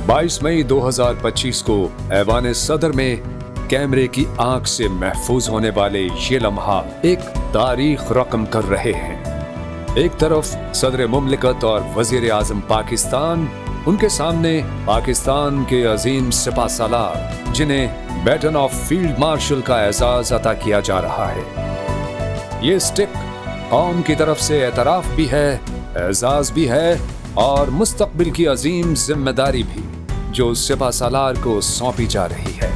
22 मई 2025 को ऐवान सदर में कैमरे की आंख से महफूज होने वाले ये लम्हा एक तारीख रकम कर रहे हैं। एक तरफ सदर मुमलिकत और वजीर आजम पाकिस्तान, उनके सामने पाकिस्तान के अजीम सिपा सालार जिन्हें बैटन ऑफ फील्ड मार्शल का एजाज अता किया जा रहा है। ये स्टिक कौम की तरफ से एतराफ भी है, एजाज भी है और मुस्तकबिल की अजीम जिम्मेदारी भी जो सिपा सालार को सौंपी जा रही है।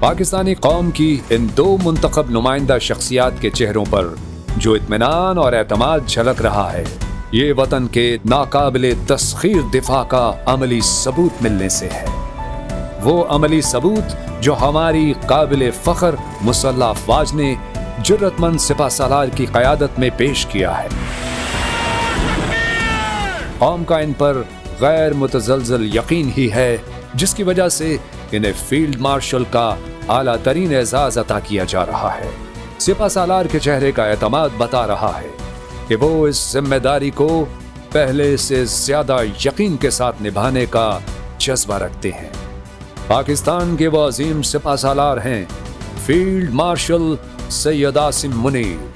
पाकिस्तानी कौम की इन दो मुंतखब नुमाइंदा शख्सियात के चेहरों पर जो इत्मीनान और एतमाद झलक रहा है, ये वतन के नाकाबिले तस्खीर दिफा का अमली सबूत मिलने से है। वो अमली सबूत जो हमारी काबिले फख्र मुसल्लह अफवाज ने जुर्रतमंद सिपा सालार की क़यादत में पेश किया है। कौम का इन पर गैर मुतज़लज़ल यकीन ही है जिसकी वजह से इन्हें फील्ड मार्शल का आला तरीन एजाज अता किया जा रहा है। सिपा सालार के चेहरे का एतमाद बता रहा है कि वो इस जिम्मेदारी को पहले से ज्यादा यकीन के साथ निभाने का जज्बा रखते हैं। पाकिस्तान के वो अजीम सिपा सालार हैं field marshal Syed Asim Munir.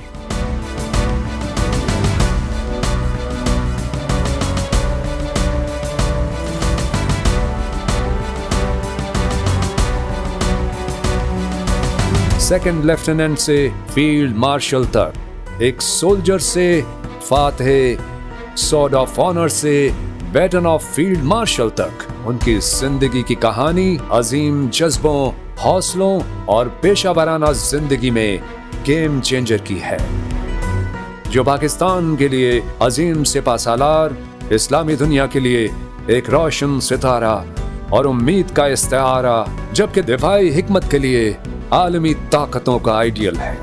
Second lieutenant से फील्ड मार्शल तक, एक सोल्जर से फातिह, सॉर्ड ऑफ ऑनर से बैटन ऑफ फील्ड मार्शल तक, उनकी जिंदगी की कहानी अजीम जज्बों, हौसलों और पेशा वराना जिंदगी में गेम चेंजर की है, जो पाकिस्तान के लिए अजीम सिपा सालार, इस्लामी दुनिया के लिए एक रोशन सितारा और उम्मीद का इस्तारा, जबकि दिफाई हिकमत के लिए आलमी ताकतों का आइडियल है।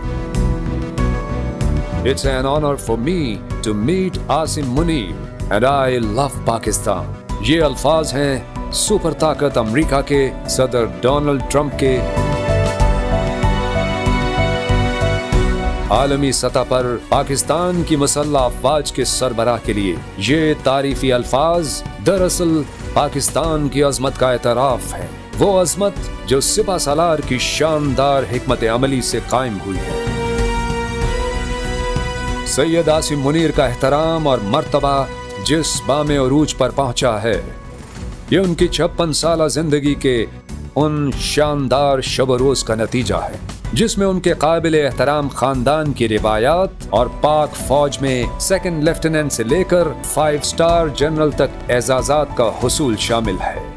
It's an honor for me to meet Asim Munir and I love Pakistan. ये अल्फाज हैं सुपर ताकत अमेरिका के सदर डोनाल्ड ट्रंप के। आलमी सतह पर पाकिस्तान की मुसल्लह अफवाज के सरबराह के लिए ये तारीफी अल्फाज दरअसल पाकिस्तान की अजमत का एतराफ है, वो अजमत जो सिपा सालार की शानदार हिकमत अमली से कायम हुई है। सैयद आसिम मुनीर का एहतराम और मर्तबा जिस बामे उरूज पर पहुंचा है, ये उनकी 56 साला जिंदगी के उन शानदार शब रोज का नतीजा है जिसमें उनके काबिले एहतराम खानदान की रिवायात और पाक फौज में सेकंड लेफ्टिनेंट से लेकर 5 स्टार जनरल तक एजाजात का हुसूल शामिल है।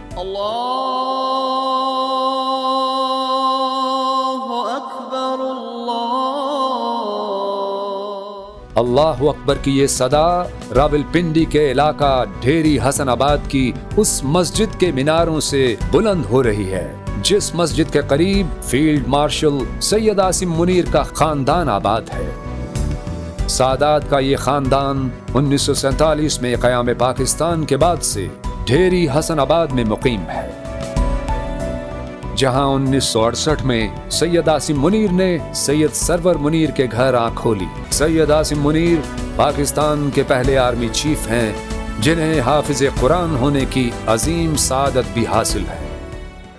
अल्लाह अकबर की ये सदा रावलपिंडी के इलाका ढेरी हसनाबाद की उस मस्जिद के मीनारों से बुलंद हो रही है जिस मस्जिद के करीब फील्ड मार्शल सैयद आसिम मुनीर का खानदान आबाद है। सादात का ये खानदान 1947 में क़याम पाकिस्तान के बाद से ढेरी हसनाबाद में मुकीम है, जहां 1968 में सैयद आसिम मुनीर ने सैयद सरवर मुनीर के घर आंख खोली। सैयद आसिम मुनीर पाकिस्तान के पहले आर्मी चीफ हैं जिन्हें हाफिज कुरान होने की अजीम सादत भी हासिल है।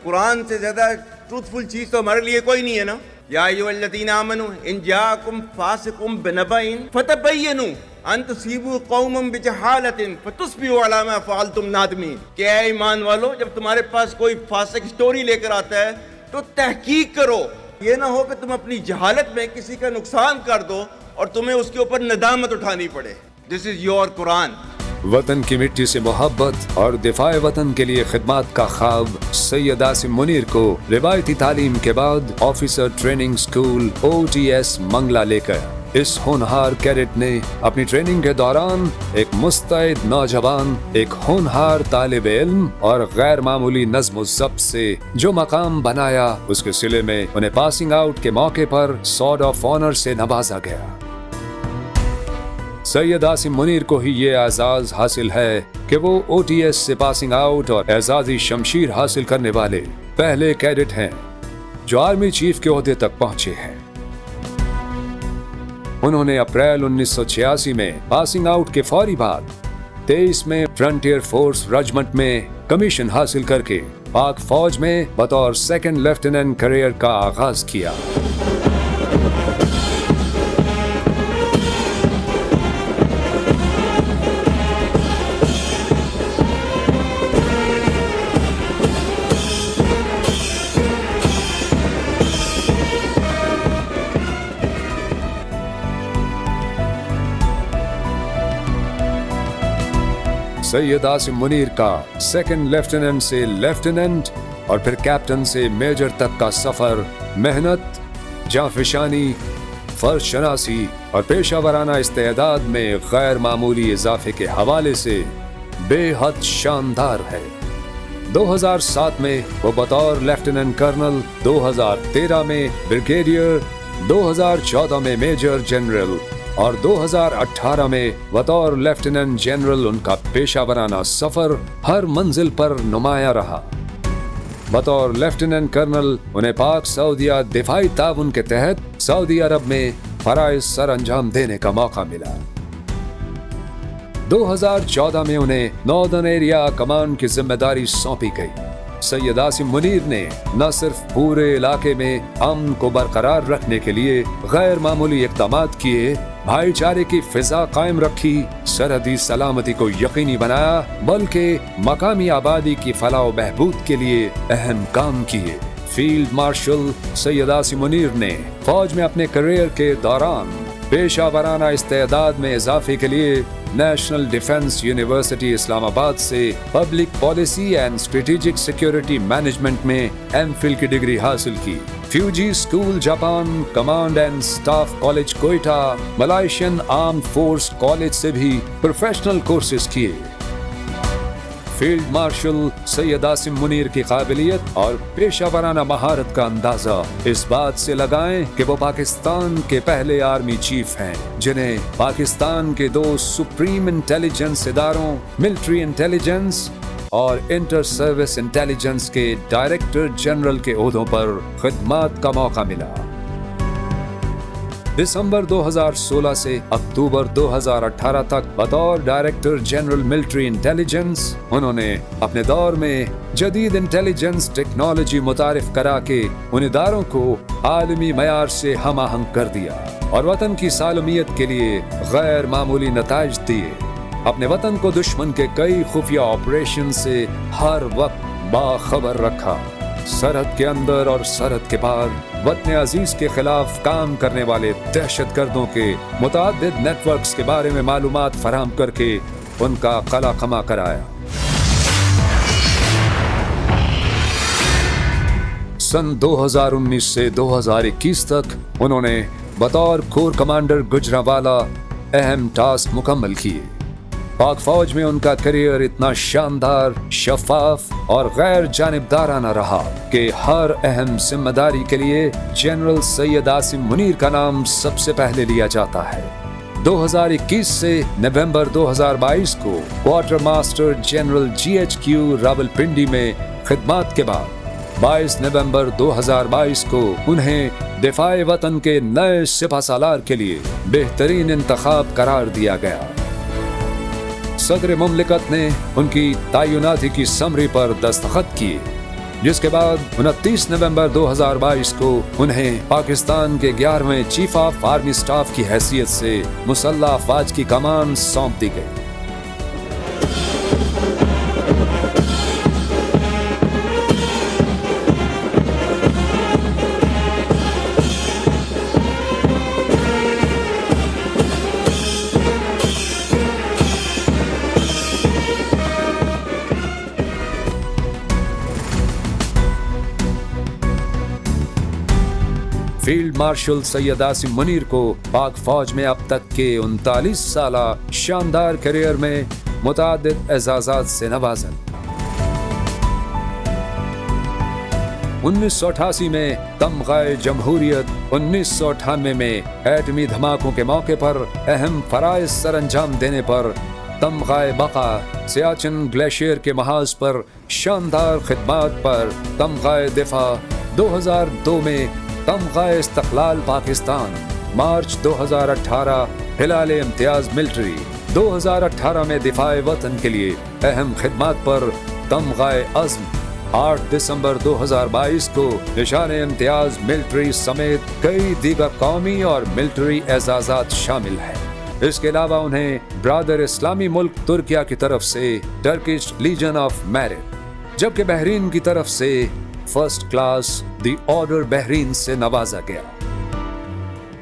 कुरान से ज्यादा ट्रूथफुल चीज तो हमारे लिए कोई नहीं है ना। या अय्युहल्लज़ीना आमनू इन जाअकुम फासिकुम बिनबइन फतबय्यनु अन तुसीबू कौमम बिजहालतिन फतुस्बिहू अला मा फ़अलतुम नादिमीन। क्या ईमान वालो, जब तुम्हारे पास कोई फासिक स्टोरी लेकर आता है तो तहकीक करो, ये ना हो कि तुम अपनी जहालत में किसी का नुकसान कर दो और तुम्हें उसके ऊपर नदामत उठानी पड़े। This is your Quran. वतन की मिट्टी से मोहब्बत और दिफाए वतन के लिए खिदमत का ख्वाब सैयद आसिम मुनीर को रिवायती तालीम के बाद officer training school OTS Mangla लेकर इस होनहार कैडेट ने अपनी ट्रेनिंग के दौरान एक मुस्तैद नौजवान, एक होनहार तालिब इल्म और गैर मामूली नज़्म ज़ब्त से जो मकाम बनाया, उसके सिले में उन्हें पासिंग आउट के मौके पर सॉर्ड ऑफ ऑनर से नवाजा गया। सैयद आसिम मुनीर को ही ये एजाज हासिल है कि वो OTS से पासिंग आउट और एजाजी शमशीर हासिल करने वाले पहले कैडेट हैं जो आर्मी चीफ के ओहदे तक पहुंचे हैं। उन्होंने अप्रैल 1986 में पासिंग आउट के फौरी बाद 1923 में फ्रंटियर फोर्स रेजिमेंट में कमीशन हासिल करके पाक फौज में बतौर सेकंड लेफ्टिनेंट करियर का आगाज किया। सैयद आसिम मुनीर का सेकंड लेफ्टिनेंट से लेफ्टिनेंट और फिर कैप्टन से मेजर तक का सफर मेहनत, जांफशानी, फर्ज शनासी और पेशावराना इस्तेदाद में गैर मामूली इजाफे के हवाले से बेहद शानदार है। 2007 में वो बतौर लेफ्टिनेंट कर्नल, 2013 में ब्रिगेडियर, 2014 में मेजर जनरल और 2018 में बतौर लेफ्टिनेंट जनरल उनका पेशावराना सफर हर मंजिल पर नुमाया रहा। बतौर लेफ्टिनेंट कर्नल उन्हें पाक सऊदिया दिफाई ताउन के तहत सऊदी अरब में फराइज सर अंजाम देने का मौका मिला। 2014 में उन्हें नॉर्दर्न एरिया कमांड की जिम्मेदारी सौंपी गई। सैयद आसिम मुनीर ने न सिर्फ पूरे इलाके में अमन को बरकरार रखने के लिए गैर मामूली इक़दामात किए, भाईचारे की फिजा कायम रखी, सरहदी सलामती को यकीनी बनाया, बल्कि मकामी आबादी की फलाह व बहबूद के लिए अहम काम किए। फील्ड मार्शल सैयद आसिम मुनीर ने फौज में अपने करियर के दौरान पेशावराना इस्तेदाद में इजाफे के लिए नेशनल डिफेंस यूनिवर्सिटी इस्लामाबाद से public policy and strategic security management में एमफिल की डिग्री हासिल की। Fuji school Japan, command and staff college Quetta, Malaysian armed force college से भी प्रोफेशनल कोर्सेज किए। फील्ड मार्शल सैयद आसिम मुनीर की काबिलियत और पेशावराना महारत का अंदाजा इस बात से लगाएं कि वो पाकिस्तान के पहले आर्मी चीफ हैं जिन्हें पाकिस्तान के 2 सुप्रीम इंटेलिजेंस इदारों मिलिट्री इंटेलिजेंस और इंटर सर्विस इंटेलिजेंस के डायरेक्टर जनरल के ओहदों पर खिदमत का मौका मिला। दिसंबर 2016 से अक्टूबर 2018 तक बतौर डायरेक्टर जनरल मिलिट्री इंटेलिजेंस उन्होंने अपने दौर में जदीद इंटेलिजेंस टेक्नोलॉजी मुतारिफ करा के उन इदारों को आलमी मयार से हम आहंग कर दिया और वतन की सालमियत के लिए गैर मामूली नताइज दिए। अपने वतन को दुश्मन के कई खुफिया ऑपरेशन से हर वक्त बाखबर रखा। सरहद के अंदर और सरहद के पार वतन अजीज के खिलाफ काम करने वाले दहशतगर्दों के मुतादिद नेटवर्क्स के बारे में मालूमात फराहम करके उनका कला खमा कराया। सन 2019 से 2021 तक उन्होंने बतौर कोर कमांडर गुजरांवाला अहम टास्क मुकम्मल किए। पाक फौज में उनका करियर इतना शानदार, शफाफ और गैर जानिबदाराना रहा कि हर अहम जिम्मेदारी के लिए जनरल सैयद आसिम मुनीर का नाम सबसे पहले लिया जाता है। 2021 से नवंबर 2022 को quarter master general GHQ Rawalpindi में खिदमत के बाद 22 नवंबर 2022 को उन्हें दिफाए वतन के नए सिपह सालार के लिए बेहतरीन इंतखाब करार दिया गया। सदर मुमलिकत ने उनकी तैनाती की समरी पर दस्तखत किए, जिसके बाद 29 नवंबर 2022 को उन्हें पाकिस्तान के 11वें चीफ ऑफ आर्मी स्टाफ की हैसियत से मुसल्लह अफवाज की कमान सौंप दी गई। फील्ड मार्शल सैयद आसिम मुनीर को पाक फौज में अब तक के 39 साला शानदार करियर में मुतादिद एजाज़ात से नवाजा। 1988 में तमग़े जमहूरियत, 1998 में एटमी धमाकों के मौके पर अहम फराइज सर अंजाम देने पर तमग़े बका, सियाचिन ग्लेशियर के महाज पर शानदार खिदमत पर तमग़े दिफा, 2002 में तमग़े इस्तक़लाल पाकिस्तान, मार्च 2018 हिलाल इम्तियाज मिलिट्री, 2018 میں دفاع وطن کے لیے اہم خدمات پر تمغہ عزم 8 دسمبر 2022 کو نشان امتیاز ملٹری سمیت کئی دیگر قومی اور ملٹری اعزازات شامل ہیں۔ اس کے علاوہ انہیں برادر اسلامی ملک ترکیہ کی طرف سے ٹرکش لیجن آف میرٹ، جبکہ بحرین کی طرف سے first class the order Bahrain سے نوازا گیا۔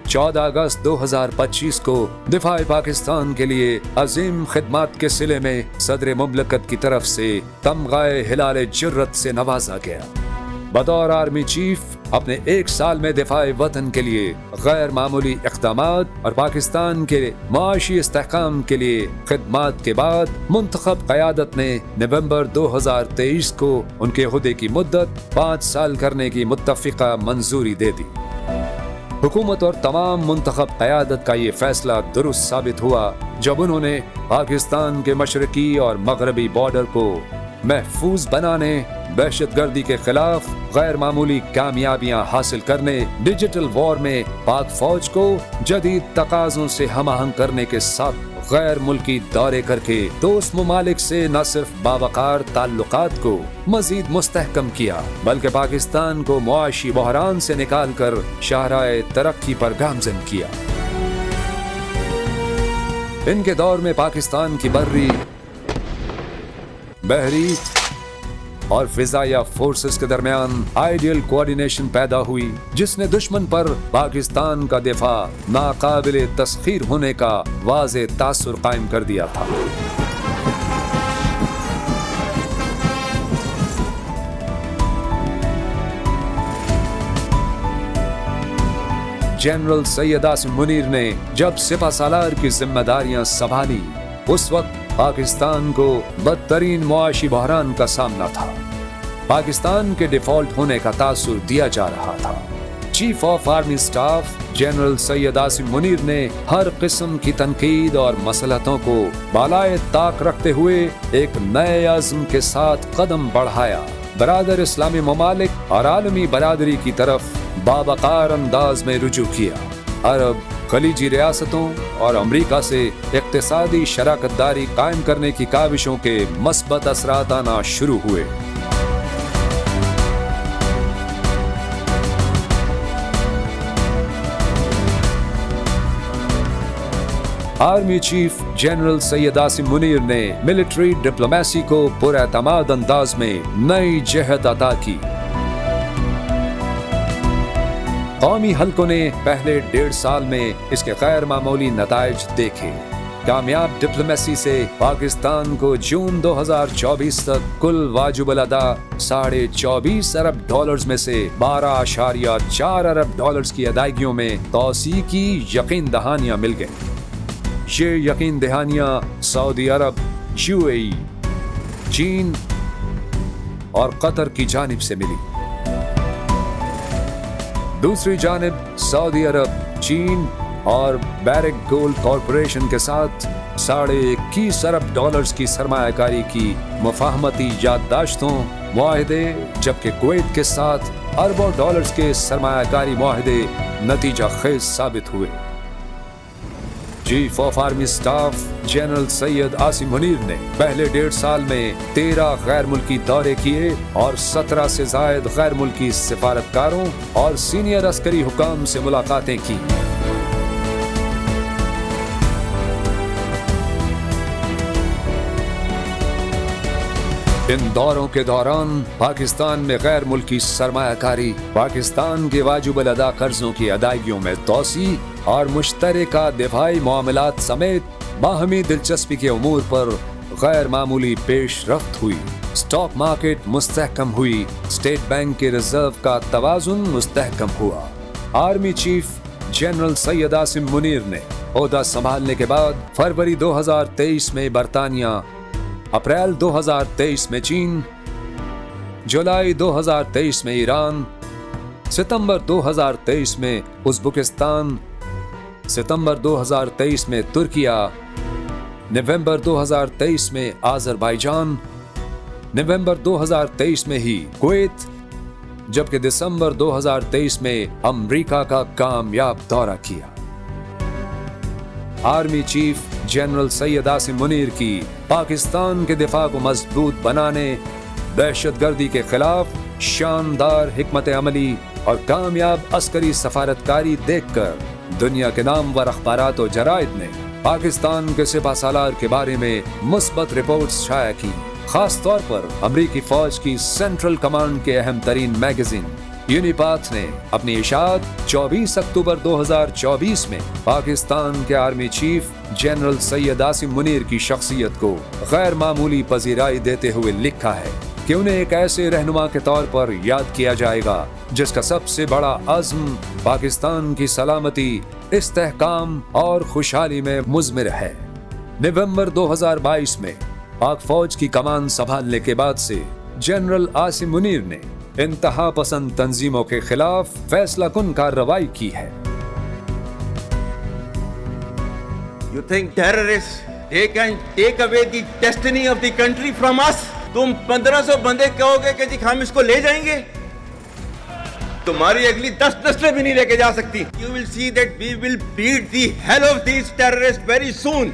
14 اگست 2025 کو دفاع پاکستان کے لیے عظیم خدمات کے صلے میں صدر مملکت کی طرف سے تمغہ ہلال جرت سے نوازا گیا۔ بطور آرمی چیف اپنے 1 سال میں دفاع وطن کے لیے غیر معمولی اقدامات اور پاکستان کے معاشی استحکام کے لیے خدمات کے بعد منتخب قیادت نے نومبر 2023 کو ان کے عہدے کی مدت 5 سال کرنے کی متفقہ منظوری دے دی۔ حکومت اور تمام منتخب قیادت کا یہ فیصلہ درست ثابت ہوا جب انہوں نے پاکستان کے مشرقی اور مغربی بارڈر کو محفوظ بنانے، دہشت گردی کے خلاف غیر معمولی کامیابیاں حاصل کرنے، ڈیجیٹل وار میں پاک فوج کو جدید تقاضوں سے ہم آہنگ کرنے کے ساتھ غیر ملکی دورے کر کے دوست ممالک سے نہ صرف باوقار تعلقات کو مزید مستحکم کیا بلکہ پاکستان کو معاشی بحران سے نکال کر شاہراہ ترقی پر گامزن کیا۔ ان کے دور میں پاکستان کی بری، بحری اور فضائیہ فورسز کے درمیان آئیڈیل کوارڈینیشن پیدا ہوئی جس نے دشمن پر پاکستان کا دفاع ناقابل تسخیر ہونے کا واضح تاثر قائم کر دیا تھا۔ جنرل سید عاصم منیر نے جب سپہ سالار کی ذمہ داریاں سنبھالی اس وقت پاکستان کو بدترین معاشی بحران کا سامنا تھا۔ پاکستان کے ڈیفالٹ ہونے کا تاثر دیا جا رہا تھا۔ Chief of army staff General Syed Asim Munir نے ہر قسم کی تنقید اور مصلحتوں کو بالائے طاق رکھتے ہوئے ایک نئے عزم کے ساتھ قدم بڑھایا، برادر اسلامی ممالک اور عالمی برادری کی طرف باوقار انداز میں رجوع کیا۔ عرب، خلیجی ریاستوں اور امریکہ سے اقتصادی شراکت داری قائم کرنے کی کاوشوں کے مثبت اثرات آنا شروع ہوئے۔ Army chief general Syed Asim Munir نے ملٹری ڈپلومیسی کو پراعتماد انداز میں نئی جہت عطا کی۔ قومی حلقوں نے پہلے 1.5 سال میں اس کے غیر معمولی نتائج دیکھے۔ کامیاب ڈپلومیسی سے پاکستان کو جون 2024 تک کل واجب الادا $24.5 ارب میں سے $12.4 ارب کی ادائیگیوں میں توسیع کی یقین دہانیاں مل گئیں۔ یہ یقین دہانیاں سعودی عرب، UAE، چین اور قطر کی جانب سے ملی۔ دوسری جانب سعودی عرب، چین اور بیرک گولڈ کارپوریشن کے ساتھ $21.5 ارب کی سرمایہ کاری کی مفاہمتی یادداشتوں معاہدے، جبکہ کویت کے ساتھ اربوں ڈالرز کے سرمایہ کاری معاہدے نتیجہ خیز ثابت ہوئے۔ Chief of army staff General Syed Asim Munir نے پہلے 1.5 سال میں 13 غیر ملکی دورے کیے اور 17 سے زائد غیر ملکی سفارتکاروں اور سینئر عسکری حکام سے ملاقاتیں کی۔ ان دوروں کے دوران پاکستان میں غیر ملکی سرمایہ کاری، پاکستان کے واجب الادا قرضوں کی ادائیگیوں میں توسیع اور مشترکہ دفاعی معاملات سمیت باہمی دلچسپی کے امور پر غیر معمولی پیش رفت ہوئی۔ اسٹاک مارکیٹ مستحکم ہوئی، اسٹیٹ بینک کے ریزرو کا توازن مستحکم ہوا۔ Army chief general Syed Asim Munir نے عہدہ سنبھالنے کے بعد فروری 2023 میں برطانیہ، اپریل 2023 میں چین، جولائی 2023 میں ایران، ستمبر 2023 میں ازبکستان، ستمبر 2023 میں ترکیہ، نومبر 2023 میں آذربائیجان، نومبر 2023 میں ہی کویت، جبکہ دسمبر 2023 میں امریکہ کا کامیاب دورہ کیا۔ Army chief general Syed Asim Munir की पाकिस्तान के दिफा को मजबूत बनाने, दहशतगर्दी के खिलाफ शानदार हिकमत अमली और कामयाब अस्करी सफारतकारी देखकर दुनिया के नामवर अखबारात और जराइद ने पाकिस्तान के सिपह सालार के बारे में मुस्बत रिपोर्ट्स शाया की। खास तौर पर अमरीकी फौज की सेंट्रल कमांड के अहम तरीन मैगजीन यूनिपाथ ने अपनी इशाअत 24 अक्टूबर 2024 में पाकिस्तान के army chief General Syed Asim Munir की शख्सियत को गैर मामूली पजीराई देते हुए लिखा है कि उन्हें एक ऐसे रहनुमा के तौर पर याद किया जाएगा जिसका सबसे बड़ा अज़्म पाकिस्तान की सलामती, इस्तेहकाम और खुशहाली में मुज़मिर है। नवंबर 2022 में पाक फौज की कमान संभालने के बाद से जनरल आसिम मुनीर ने इंतहा पसंद तंजीमों के खिलाफ फैसला कुन कार्रवाई की है। You think terrorists they can take away the destiny of the country from us? तुम 1500 बंदे कहोगे कि जी हम इसको ले जाएंगे, तुम्हारी अगली 10 नस्लें भी नहीं लेके जा सकती। You will see that we will beat the hell of these terrorists very soon.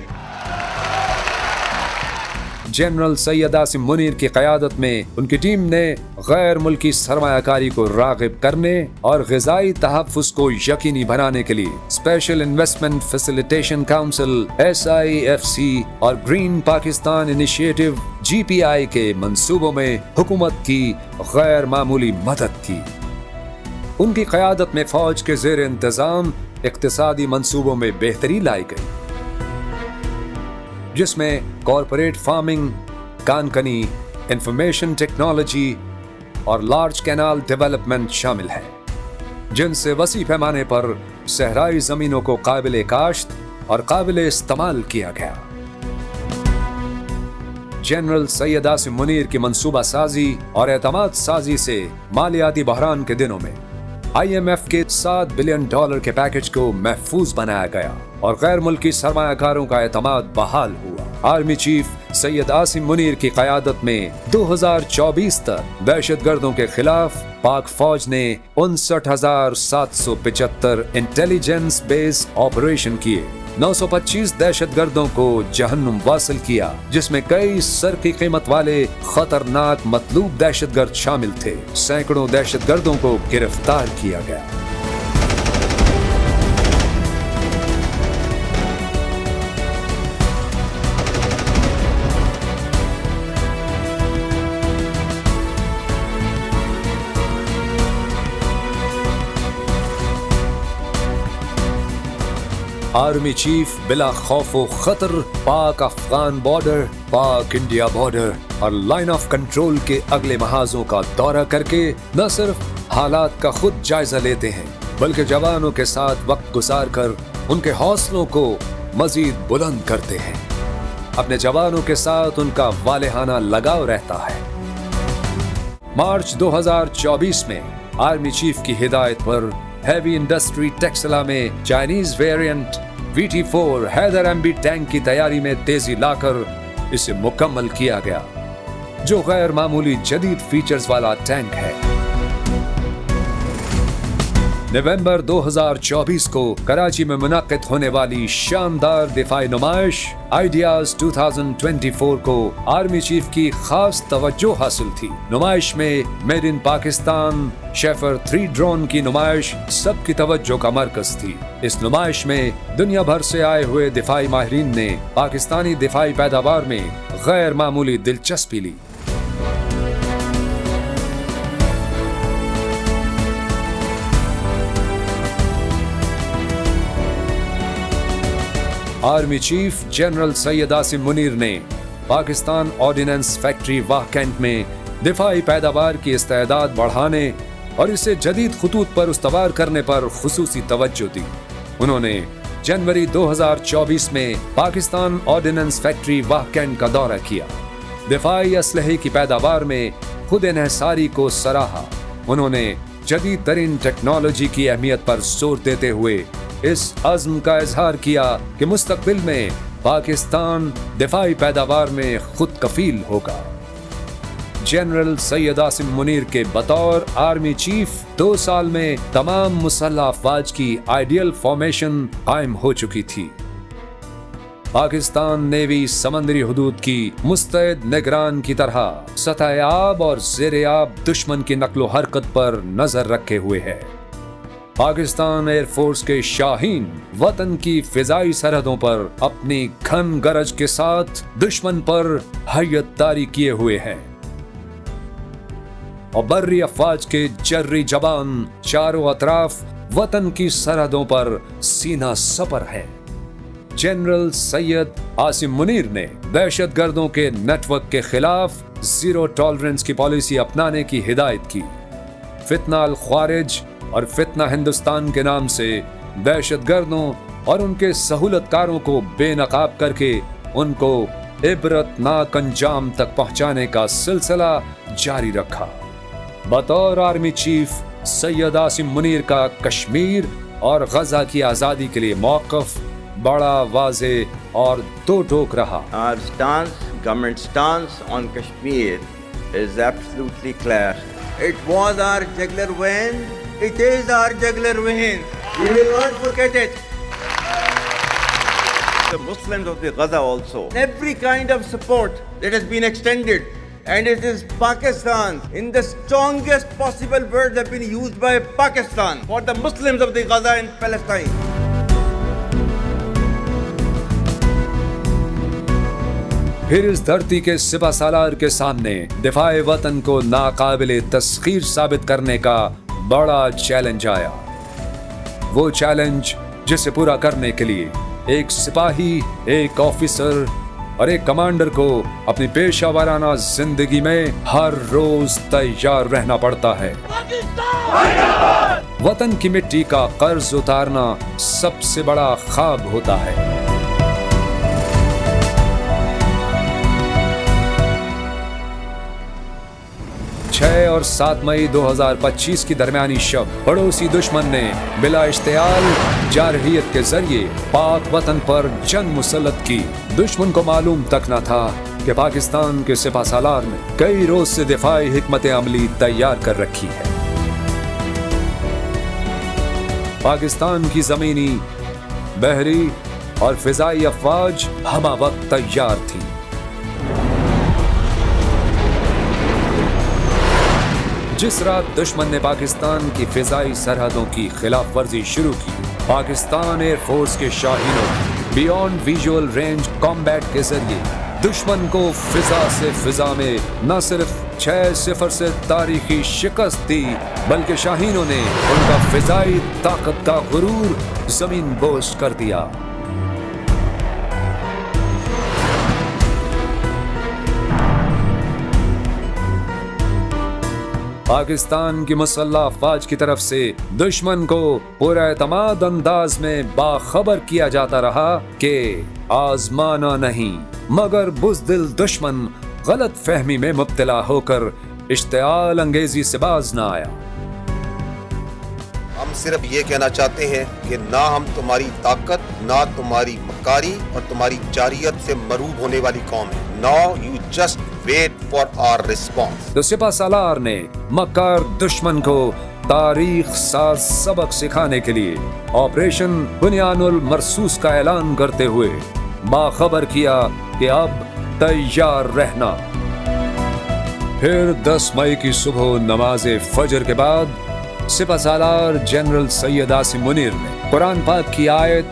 General Syed Asim Munir की क़यादत में उनकी टीम ने गैर मुल्की सरमायाकारी को राग़िब करने और ग़िज़ाई तहफ़्फ़ुज़ को यकीनी बनाने के लिए special investment facilitation council SIFC और ग्रीन पाकिस्तान इनिशिएटिव GPI के मंसूबों में हुकूमत की गैर मामूली मदद की। उनकी क़यादत में फ़ौज के ज़ेर इंतज़ाम इक़्तिसादी मंसूबों में बेहतरी लाई गई, जिसमें कॉरपोरेट फार्मिंग, कानकनी, इंफॉर्मेशन टेक्नोलॉजी और लार्ज कैनाल डेवलपमेंट शामिल है, जिनसे वसी पैमाने पर सहराई ज़मीनों को काबिल काश्त और काबिल इस्तेमाल किया गया। जनरल सैयद आसिम मुनीर की मंसूबा साजी और एतमाद साजी से मालियाती बहरान के दिनों में IMF के $7 बिलियन के पैकेज को महफूज बनाया गया और गैर मुल्की सरमायाकारों का एतमाद बहाल हुआ। आर्मी चीफ सैयद आसिम मुनीर की क़यादत में 2024 तक दहशतगर्दों के खिलाफ पाक फौज ने 59,775 इंटेलिजेंस बेस्ड ऑपरेशन किए, 925 दहशतगर्दों को जहन्नुम वासिल किया, जिसमें कई सर की कीमत वाले खतरनाक मतलूब दहशतगर्द शामिल थे। सैकड़ों दहशतगर्दों को गिरफ्तार किया गया। आर्मी चीफ बिला खौफ व खतर पाक अफगान बॉर्डर, पाक इंडिया बॉर्डर और लाइन ऑफ कंट्रोल के अगले महाजों का दौरा करके न सिर्फ हालात का खुद जायजा लेते हैं, बल्कि जवानों के साथ वक्त गुजार कर उनके हौसलों को मजीद बुलंद करते हैं। अपने जवानों के साथ उनका वालेहाना लगाव रहता है। मार्च 2024 में आर्मी चीफ की हिदायत पर हैवी इंडस्ट्री टेक्सला में Chinese variant VT4 Haider MB tank की तैयारी में तेजी लाकर इसे मुकम्मल किया गया, जो गैर मामूली जदीद फीचर्स वाला टैंक है। नवंबर 2024 को कराची में मुनक्किद होने वाली शानदार दिफाई नुमाइश आइडियाज 2024 को आर्मी चीफ की खास तवज्जो हासिल थी। नुमाइश में made in Pakistan Shahpar 3 drone की नुमाइश सबकी तवज्जो का मरकज थी। इस नुमाइश में दुनिया भर से आए हुए दिफाई माहिरीन ने पाकिस्तानी दिफाई पैदावार में गैर मामूली दिलचस्पी ली। Army chief General Syed Asim Munir ने Pakistan ordnance factory Wah cantt में दिफाई पैदावार की इस्तेदाद बढ़ाने और इसे जदीद खतूत पर उस्तवार करने पर खुसूसी तवज्जो दी। उन्होंने जनवरी 2024 में Pakistan ordnance factory Wah cantt का दौरा किया, दिफाई असलहे की पैदावार में खुद इन्हिसारी को सराहा। उन्होंने जदीद तरीन टेक्नोलॉजी की अहमियत पर जोर देते हुए इस अज़्म का इजहार किया कि मुस्तकबिल में पाकिस्तान दिफाई पैदावार में खुद कफील होगा। जनरल सैयद आसिम मुनीर के बतौर आर्मी चीफ 2 साल में तमाम मुसल्लह अफवाज की आइडियल फॉर्मेशन कायम हो चुकी थी। पाकिस्तान नेवी समंदरी हुदूद की मुस्तैद निगरान की तरह सतह आब और ज़ेर आब दुश्मन की नक्लो हरकत पर नजर रखे हुए है। पाकिस्तान एयरफोर्स के शाहीन वतन की फिजाई सरहदों पर अपनी घन गरज के साथ दुश्मन पर हैयत तारी किए हुए हैं और बर्री अफवाज के जर्री जवान चारों अतराफ वतन की सरहदों पर सीना सपर है। जनरल सैयद आसिम मुनीर ने दहशतगर्दों के नेटवर्क के खिलाफ जीरो टॉलरेंस की पॉलिसी अपनाने की हिदायत की। फितना अल ख्वारिज और फितना हिंदुस्तान के नाम से दहशतगर्दों और उनके सहूलतकारों को बेनकाब करके उनको इबरतनाक अंजाम तक पहुंचाने का सिलसिला जारी रखा। बतौर आर्मी चीफ सैयद आसिम मुनीर का कश्मीर और गजा की आज़ादी के लिए मौक़िफ़ बड़ा वाज़े और दो टोक रहा। Our stance, government stance on Kashmir is absolutely clear. It was our jugular vein. It is our jugular vein. We will not forget it. The Muslims of the Gaza also, every kind of support that has been extended, and it is Pakistan, in the strongest possible words have been used by Pakistan for the Muslims of the Gaza and Palestine. फिर इस धरती के सिपा सालार के सामने दिफाए वतन को नाकाबिले तस्खीर साबित करने का बड़ा चैलेंज आया। वो चैलेंज जिसे पूरा करने के लिए एक सिपाही, एक ऑफिसर और एक कमांडर को अपनी पेशा जिंदगी में हर रोज तैयार रहना पड़ता है। वतन की मिट्टी का कर्ज उतारना सबसे बड़ा ख्वाब होता है। 6 और 7 मई 2025 की दरमियानी शब पड़ोसी दुश्मन ने बिला इश्तियाल जारहियत के जरिए पाक वतन पर जंग मुसल्लत की। दुश्मन को मालूम तक न था कि पाकिस्तान के सिपा सालार ने कई रोज से दिफाई हिकमत अमली तैयार कर रखी है। पाकिस्तान की जमीनी, बहरी और फिजाई अफवाज हमा वक्त तैयार थी। जिस रात दुश्मन ने पाकिस्तान की फिजाई सरहदों की खिलाफ वर्जी शुरू की, पाकिस्तान एयरफोर्स के शाहीनों बियॉन्ड विजुअल रेंज कॉम्बैट के जरिए दुश्मन को फिजा से फिजा में न सिर्फ 6-0 से तारीखी शिकस्त दी, बल्कि शाहीनों ने उनका फिजाई ताकत का गुरूर जमीन बोझ कर दिया। पाकिस्तान की मुसल्लह अफवाज की तरफ से दुश्मन को पूरा एतमाद अंदाज में बाखबर किया जाता रहा कि आजमाना नहीं, मगर बुज़दिल दुश्मन गलत फहमी में मुब्तला होकर इश्तियाल अंगेजी से बाज न आया। हम सिर्फ ये कहना चाहते हैं कि ना हम तुम्हारी ताकत, ना तुम्हारी मकारी और तुम्हारी जारियत से मरूब होने वाली कौम है। Now you just wait for our response. तो सिपा सालार ने मक्कार दुश्मन को तारीख साज सबक सिखाने के लिए ऑपरेशन बुनियानुल मरसूस का ऐलान करते हुए बाखबर किया कि अब तैयार रहना। फिर 10 मई की सुबह नमाज फजर के बाद सिपा सालार जनरल सैयद आसिम मुनीर ने कुरान पाक की आयत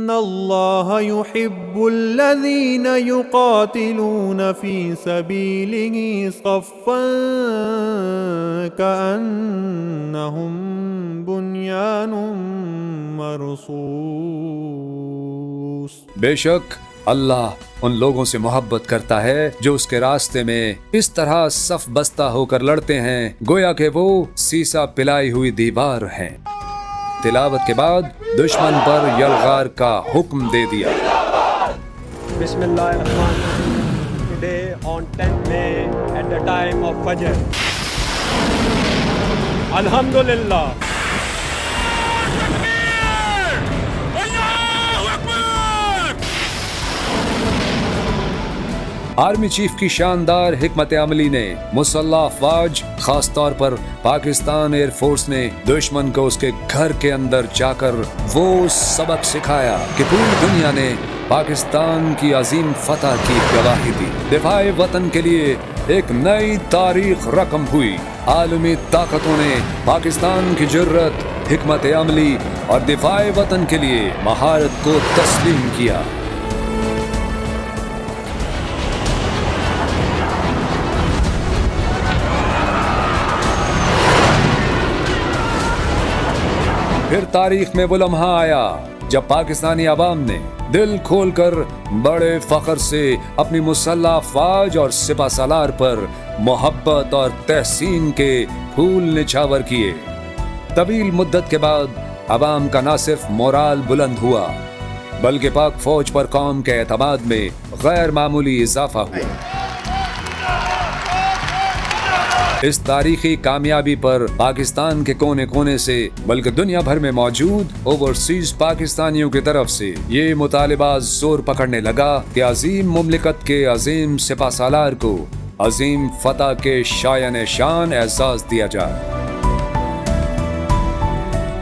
इन्नल्लाह युहिब्बुल्लज़ीना युक़ातिलूना फ़ी सबीलिही सफ़्फ़न कअन्नहुम बुन्यानुम मरसूस। बेशक अल्लाह उन लोगों से मोहब्बत करता है जो उसके रास्ते में इस तरह सफ बस्ता होकर लड़ते हैं गोया कि वो सीसा पिलाई हुई दीवार हैं। तिलावत के बाद दुश्मन पर यलगार का हुक्म दे दिया। Bismillahirrahmanirrahim. Today on 10th May at the time of Fajr. Alhamdulillah. Army chief کی شاندار حکمت عملی نے مسلح افواج خاص طور پر پاکستان ایئر فورس نے دشمن کو اس کے گھر کے اندر جا کر وہ سبق سکھایا کہ پوری دنیا نے پاکستان کی عظیم فتح کی گواہی دی۔ دفاع وطن کے لیے ایک نئی تاریخ رقم ہوئی۔ عالمی طاقتوں نے پاکستان کی جرت، حکمت عملی اور دفاع وطن کے لیے مہارت کو تسلیم کیا۔ پھر تاریخ میں وہ لمحہ آیا جب پاکستانی عوام نے دل کھول کر بڑے فخر سے اپنی مسلح افواج اور سپہ سالار پر محبت اور تحسین کے پھول نچھاور کیے۔ طویل مدت کے بعد عوام کا نہ صرف مورال بلند ہوا بلکہ پاک فوج پر قوم کے اعتماد میں غیر معمولی اضافہ ہوا۔ اس تاریخی کامیابی پر پاکستان کے کونے کونے سے بلکہ دنیا بھر میں موجود اوورسیز پاکستانیوں کی طرف سے یہ مطالبہ زور پکڑنے لگا کہ عظیم مملکت کے عظیم سپہ سالار کو عظیم فتح کے شایان شان اعزاز دیا جائے۔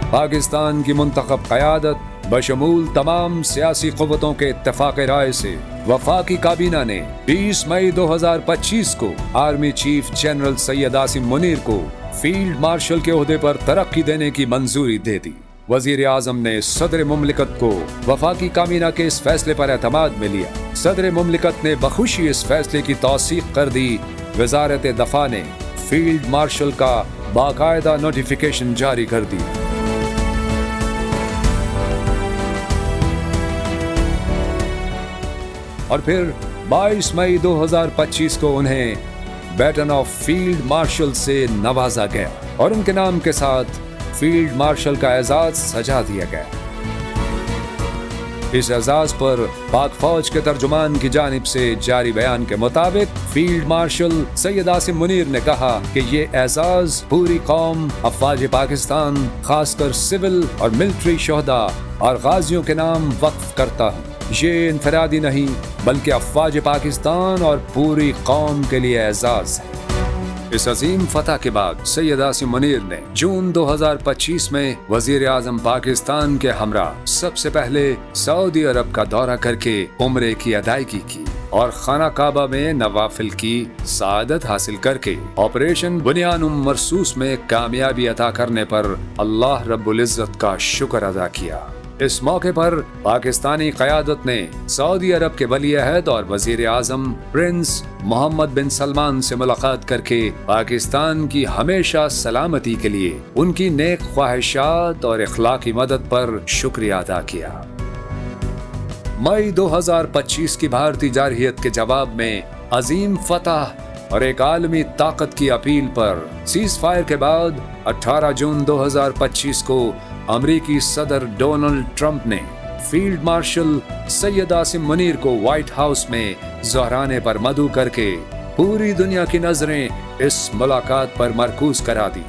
پاکستان کی منتخب قیادت بشمول تمام سیاسی قوتوں کے اتفاق رائے سے وفاقی کابینہ نے 20 مئی 2025 کو army chief general Syed Asim Munir کو فیلڈ مارشل کے عہدے پر ترقی دینے کی منظوری دے دی۔ وزیر اعظم نے صدر مملکت کو وفاقی کابینہ کے اس فیصلے پر اعتماد میں لیا۔ صدر مملکت نے بخوشی اس فیصلے کی توثیق کر دی۔ وزارت دفاع نے فیلڈ مارشل کا باقاعدہ نوٹیفیکیشن جاری کر دی۔ اور پھر 22 مئی 2025 کو انہیں بیٹن آف فیلڈ مارشل سے نوازا گیا اور ان کے نام کے ساتھ فیلڈ مارشل کا اعزاز سجا دیا گیا۔ اس اعزاز پر پاک فوج کے ترجمان کی جانب سے جاری بیان کے مطابق فیلڈ مارشل سید عاصم منیر نے کہا کہ یہ اعزاز پوری قوم افواج پاکستان خاص کر سول اور ملٹری شہداء اور غازیوں کے نام وقف کرتا ہوں۔ یہ انفرادی نہیں بلکہ افواج پاکستان اور پوری قوم کے لیے اعزاز ہے۔ اس عظیم فتح کے بعد سید عاصم منیر نے جون 2025 میں وزیر اعظم پاکستان کے ہمراہ سب سے پہلے سعودی عرب کا دورہ کر کے عمرے کی ادائیگی کی اور خانہ کعبہ میں نوافل کی سعادت حاصل کر کے آپریشن بنیان مرصوص میں کامیابی عطا کرنے پر اللہ رب العزت کا شکر ادا کیا۔ اس موقع پر پاکستانی قیادت نے سعودی عرب کے ولی عہد اور وزیر اعظم پرنس محمد بن سلمان سے ملاقات کر کے پاکستان کی ہمیشہ سلامتی کے لیے ان کی نیک خواہشات اور اخلاقی مدد پر شکریہ ادا کیا۔ مئی 2025 کی بھارتی جارحیت کے جواب میں عظیم فتح اور ایک عالمی طاقت کی اپیل پر سیز فائر کے بعد 18 جون 2025 کو امریکی صدر ڈونلڈ ٹرمپ نے فیلڈ مارشل سید عاصم منیر کو وائٹ ہاؤس میں ظہرانے پر مدعو کر کے پوری دنیا کی نظریں اس ملاقات پر مرکوز کرا دی۔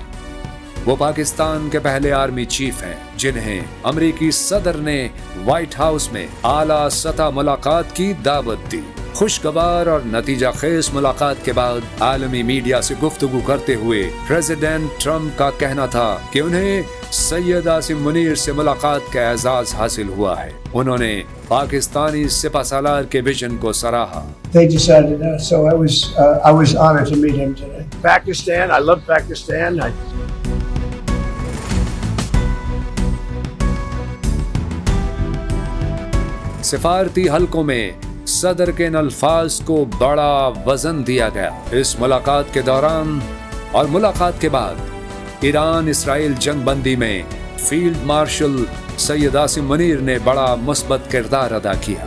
وہ پاکستان کے پہلے آرمی چیف ہیں جنہیں امریکی صدر نے وائٹ ہاؤس میں اعلیٰ سطح ملاقات کی دعوت دی۔ خوشگوار اور نتیجہ خیز ملاقات کے بعد عالمی میڈیا سے گفتگو کرتے ہوئے پریزیڈنٹ ٹرمپ کا کہنا تھا کہ انہیں سید عاصم منیر سے ملاقات کا اعزاز حاصل ہوا ہے۔ انہوں نے پاکستانی سپہ سالار کے ویژن کو سراہا۔ They decided that, so I was honored to meet him today. Pakistan, I love Pakistan. سفارتی حلقوں میں صدر کے ان الفاظ کو بڑا وزن دیا گیا۔ اس ملاقات کے دوران اور ملاقات کے بعد ایران اسرائیل جنگ بندی میں فیلڈ مارشل سید عاصم منیر نے بڑا مثبت کردار ادا کیا،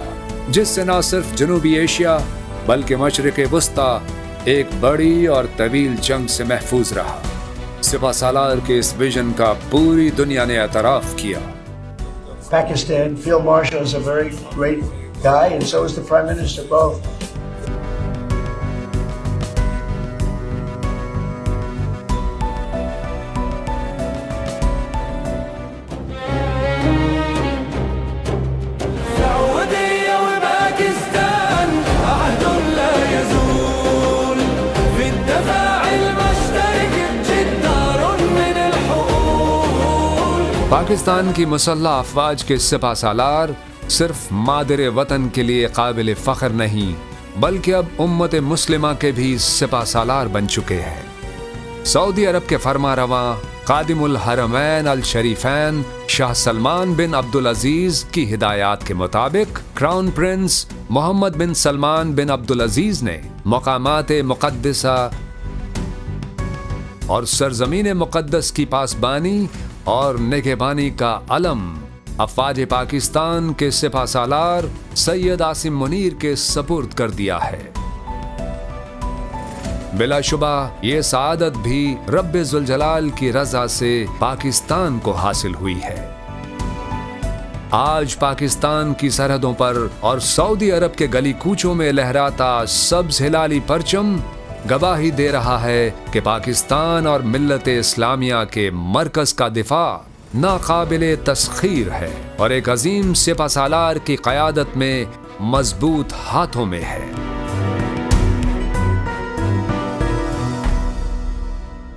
جس سے نہ صرف جنوبی ایشیا بلکہ مشرق وسطی ایک بڑی اور طویل جنگ سے محفوظ رہا۔ سپہ سالار کے اس ویژن کا پوری دنیا نے اعتراف کیا۔ Pakistan, Field Marshal is a very great guy, and so is the Prime Minister, both. السعودية وباكستان عهد لا पाकिस्तान की मुसल्लह अफवाज के सिपा सालार सिर्फ मादर वतन के लिए काबिल फ़ख्र नहीं बल्कि अब उम्मत मुस्लिमा के भी सिपा सालार बन चुके हैं। सऊदी अरब के फरमा रवा कादिमुल हरमैन अल शरीफैन शाह सलमान बिन अब्दुल अजीज की हिदायत के मुताबिक क्राउन प्रिंस मोहम्मद बिन सलमान बिन अब्दुल अजीज ने मकामात मुक़द्दसा और सरजमीन मुक़द्दस की पासबानी और निगहबानी का अलम अफवाज पाकिस्तान के सिपा सालार सैयद आसिम मुनीर के सपुर्द कर दिया है। बिलाशुबा ये सआदत भी रब्बे जुल जलाल की रजा से पाकिस्तान को हासिल हुई है। आज पाकिस्तान की सरहदों पर और सऊदी अरब के गली कूचों में लहराता सब्ज हिलाली परचम गवाही दे रहा है कि पाकिस्तान और मिल्लत इस्लामिया के मरकज का दिफा नाकाबिले तस्खीर है और एक अजीम सिपा सालार की क़यादत में मजबूत हाथों में है।